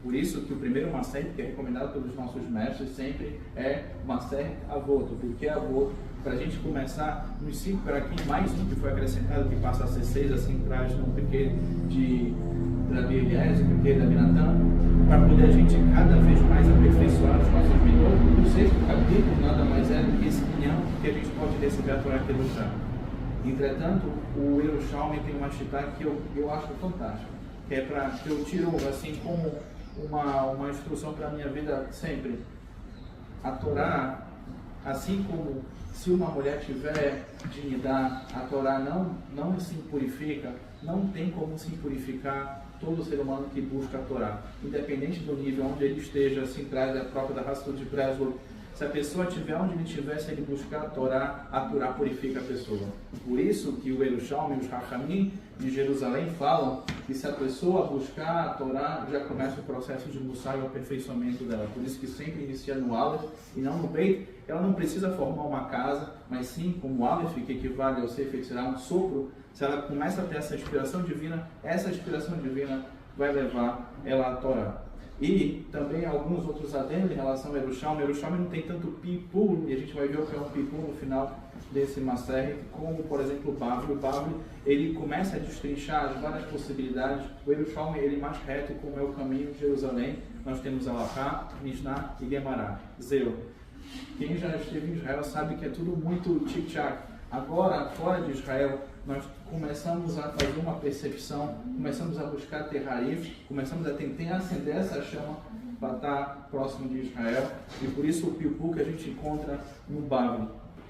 Por isso que o primeiro Maser, que é recomendado pelos nossos mestres, sempre é Maser Avot, porque Avot, para a gente começar nos 5 para aqui, mais um que foi acrescentado, que passa a ser 6, assim traz no porquê de Rabi Eliezer, porquê de Rabi Natan, para poder a gente cada vez mais aperfeiçoar os nossos milhões. O 6º capítulo nada mais é do que esse pinhão que a gente pode receber a Torá Kedoshá. Entretanto, o Yerushalmi tem uma shita que eu acho fantástica, que é para que eu tiro assim como uma instrução para a minha vida sempre. A Torá, assim como se uma mulher tiver dignidade, a Torá não se impurifica, não tem como se impurificar todo ser humano que busca a Torá, independente do nível onde ele esteja, assim traz a própria da Hastud de Breslov. Se a pessoa estiver onde ele estiver, se ele buscar a Torá purifica a pessoa. Por isso que o Yerushalmi e os Hachamim de Jerusalém falam que se a pessoa buscar a Torá, já começa o processo de Mussar e o aperfeiçoamento dela. Por isso que sempre inicia no Aleph e não no Beit. Ela não precisa formar uma casa, mas sim, como o Aleph, que equivale ao Sefer Yetzirah, um sopro, se ela começa a ter essa inspiração divina, essa inspiração divina vai levar ela à Torá. E também alguns outros adendos em relação ao Yerushalmi. O Yerushalmi não tem tanto pipul, e a gente vai ver o que é um pipul no final desse Maser, como por exemplo o Bavli. O Bavli, ele começa a destrinchar as várias possibilidades. O Yerushalmi, ele mais reto, como é o caminho de Jerusalém. Nós temos Alahá, Mishnah e Gemara. Zero. Quem já esteve em Israel sabe que é tudo muito tic-tac. Agora, fora de Israel, nós começamos a fazer uma percepção, começamos a buscar ter raiz, começamos a tentar acender essa chama para estar próximo de Israel, e por isso o Pipu que a gente encontra no Bavli.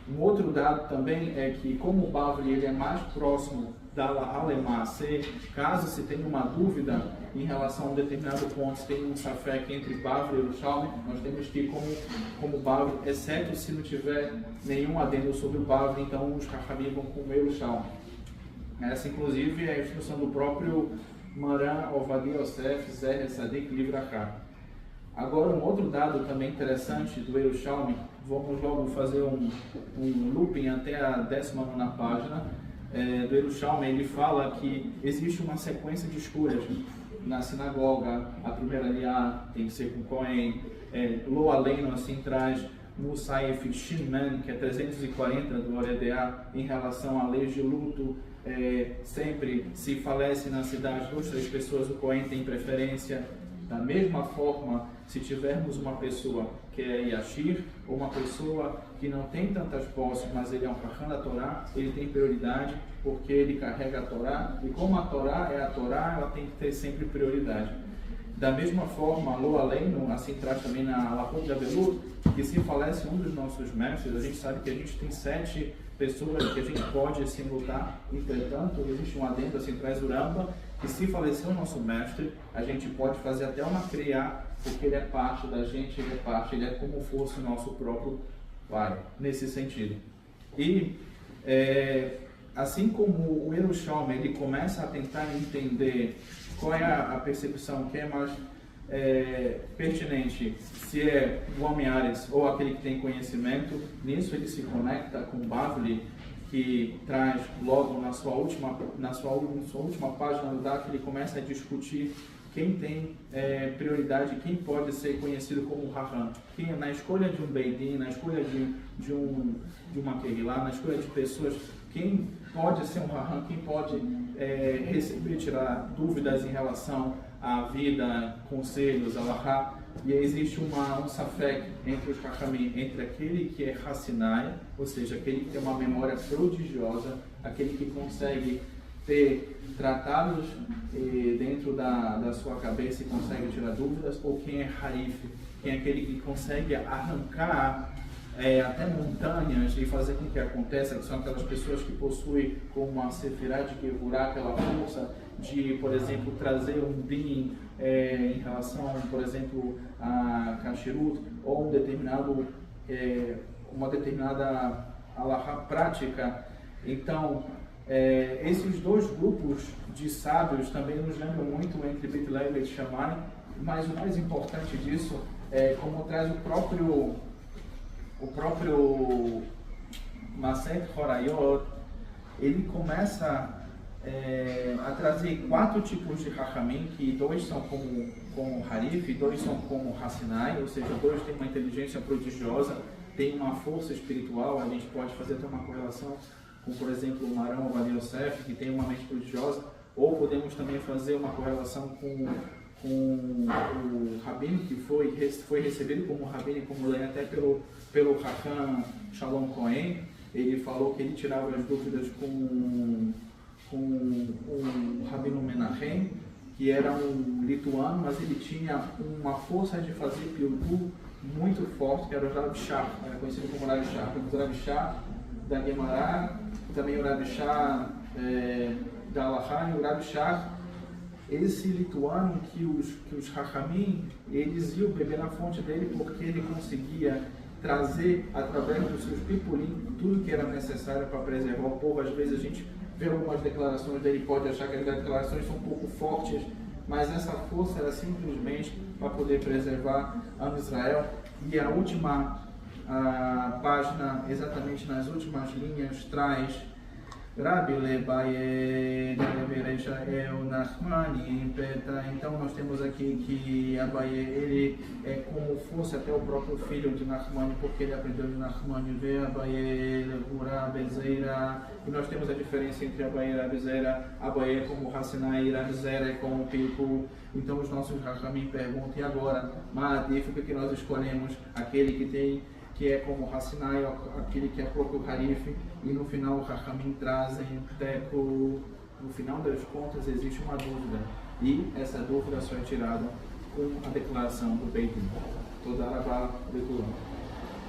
Um outro dado também é que, como o Bavli ele é mais próximo da Alahá Lema'aseh, caso se tenha uma dúvida em relação a um determinado ponto, se tem um safek entre Bavli e Yerushalmi, nós temos que ir como Bavli, exceto se não tiver nenhum adendo sobre o Bavli, então os Hachamim vão com o Yerushalmi. Essa, inclusive, é a instrução do próprio Maran Ovadia Yosef Zeher Sadik Livraká. Agora, um outro dado também interessante do Yerushalmi, vamos logo fazer um looping até a 19ª página do Yerushalmi. Ele fala que existe uma sequência de escolhas na sinagoga. A primeira aliá tem que ser com Cohen, Lo Aleino assim traz Musaif Shinman, que é 340 do Oredeá, em relação à lei de luto. Sempre se falece na cidade 2, 3 pessoas, o Cohen tem preferência. Da mesma forma, se tivermos uma pessoa que é Yashir, ou uma pessoa que não tem tantas posses, mas ele é um Kachan da Torá, ele tem prioridade porque ele carrega a Torá, e como a Torá é a Torá, ela tem que ter sempre prioridade. Da mesma forma, Lo Aleino, assim traz também na Alahot de Abelut, que se falece um dos nossos mestres, a gente sabe que a gente tem 7 pessoas que a gente pode assim lutar. Entretanto, existe um adendo, assim traz o Ramba, que se falecer o nosso mestre, a gente pode fazer até uma criá, porque ele é parte da gente, ele é como fosse o nosso próprio pai, nesse sentido. E assim como o Yerushalmi, ele começa a tentar entender qual é a percepção que é mais pertinente, se é o homem Ares ou aquele que tem conhecimento, nisso ele se conecta com o Bavli, que traz logo na sua última página do DAF, ele começa a discutir quem tem prioridade, quem pode ser conhecido como Raham. Na escolha de um Beidin, na escolha de uma Kehillah, na escolha de pessoas, quem pode ser um Raham, quem pode receber, tirar dúvidas em relação à vida, conselhos, Alahá. E existe um safek entre os Hachamim, entre aquele que é Hassinai, ou seja, aquele que tem uma memória prodigiosa, aquele que consegue ter tratados dentro da sua cabeça e consegue tirar dúvidas, ou quem é Haif, quem é aquele que consegue arrancar até montanhas e fazer com que aconteça, que são aquelas pessoas que possuem como uma sefirá de Gevurah, aquela força de, por exemplo, trazer um din em relação, por exemplo, a Kasherut, ou uma determinada alahá prática. Então, esses dois grupos de sábios também nos lembram muito entre Beit Levi e Beit Shammai, mas o mais importante disso é como traz o próprio Masechet Horayot, ele começa a trazer 4 tipos de Hachamim, que 2 são como Harif, 2 são como Hassinai, ou seja, 2 têm uma inteligência prodigiosa, têm uma força espiritual. A gente pode fazer até uma correlação com, por exemplo, o Marão Ovadia Yosef, que tem uma mente prodigiosa, ou podemos também fazer uma correlação com o Rabino, que foi recebido como Rabino, como lei até pelo Hacham Shalom Cohen. Ele falou que ele tirava as dúvidas com o Rabino Menachem, que era um lituano, mas ele tinha uma força de fazer piudu muito forte, que era o Rav Shach, era conhecido como Rav Shach, o Rav Shach da Gemara, também o Rav Shach da Halachá, e o Rav Shach, esse lituano que os Hachamim, eles iam beber na fonte dele, porque ele conseguia trazer, através dos seus pipulim, tudo que era necessário para preservar o povo. Às vezes a gente vê algumas declarações dele, pode achar que as declarações são um pouco fortes, mas essa força era simplesmente para poder preservar a Israel. E a última página, exatamente nas últimas linhas, traz Rabi Lebaye El Nachmani Peta. Então nós temos aqui que Abaye, ele é como fosse até o próprio filho de Nachmani, porque ele aprendeu de Nachmani, vê Abaye Ura Bezeira. E nós temos a diferença entre Abaye e Rabizeira. Abaye é como Hassinai, Rabizeira é como Piku. Então os nossos Hachamim perguntam: e agora, Maadif, o que nós escolhemos? Aquele que é como Hassinai, aquele que é próprio Harif, e no final o Hachamim trazem Teco. No final das contas existe uma dúvida, e essa dúvida só é tirada com a declaração do Beit Din. Toda a Lekulá.